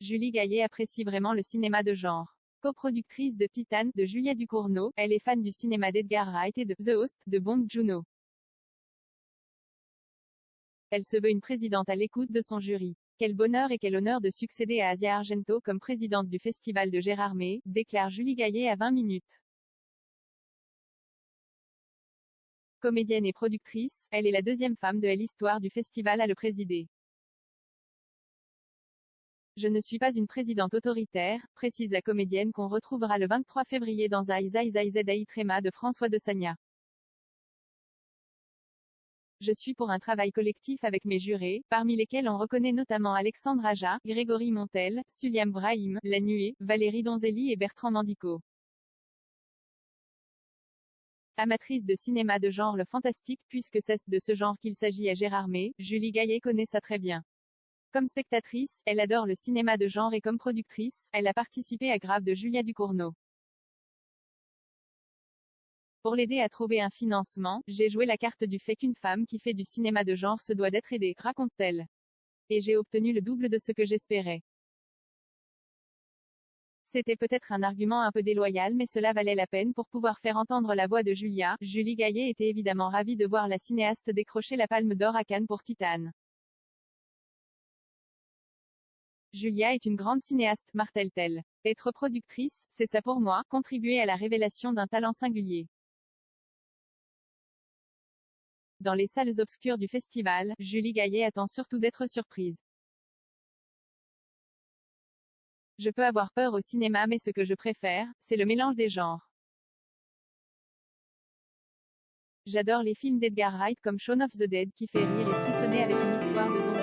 Julie Gaillet apprécie vraiment le cinéma de genre. Coproductrice de Titane, de Julia Ducournau, elle est fan du cinéma d'Edgar Wright et de The Host, de Bong Joon-ho. Elle se veut une présidente à l'écoute de son jury. Quel bonheur et quel honneur de succéder à Asia Argento comme présidente du festival de Gérardmer, déclare Julie Gaillet à 20 minutes. Comédienne et productrice, elle est la deuxième femme de l'histoire du festival à le présider. Je ne suis pas une présidente autoritaire, précise la comédienne qu'on retrouvera le 23 février dans Aïza Izaï Tréma de François de Sagna. Je suis pour un travail collectif avec mes jurés, parmi lesquels on reconnaît notamment Alexandre Aja, Grégory Montel, Suliam Brahim, La Nuée, Valérie Donzelli et Bertrand Mandico. Amatrice de cinéma de genre le fantastique, puisque c'est de ce genre qu'il s'agit à Gérardmer, Julie Gaillet connaît ça très bien. Comme spectatrice, elle adore le cinéma de genre et comme productrice, elle a participé à Grave de Julia Ducournau. Pour l'aider à trouver un financement, j'ai joué la carte du fait qu'une femme qui fait du cinéma de genre se doit d'être aidée, raconte-t-elle. Et j'ai obtenu le double de ce que j'espérais. C'était peut-être un argument un peu déloyal mais cela valait la peine pour pouvoir faire entendre la voix de Julia. Julie Gaillet était évidemment ravie de voir la cinéaste décrocher la Palme d'Or à Cannes pour Titane. Julia est une grande cinéaste, martèle-t-elle. Être productrice, c'est ça pour moi, contribuer à la révélation d'un talent singulier. Dans les salles obscures du festival, Julie Gaillet attend surtout d'être surprise. Je peux avoir peur au cinéma mais ce que je préfère, c'est le mélange des genres. J'adore les films d'Edgar Wright comme Shaun of the Dead qui fait rire et frissonner avec une histoire de zombies.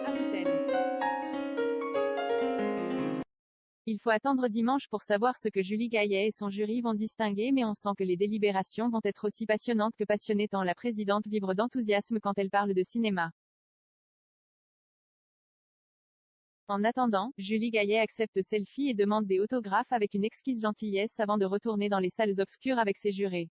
Ajoute-t-elle. Il faut attendre dimanche pour savoir ce que Julie Gaillet et son jury vont distinguer mais on sent que les délibérations vont être aussi passionnantes que passionnées tant la présidente vibre d'enthousiasme quand elle parle de cinéma. En attendant, Julie Gaillet accepte selfie et demande des autographes avec une exquise gentillesse avant de retourner dans les salles obscures avec ses jurés.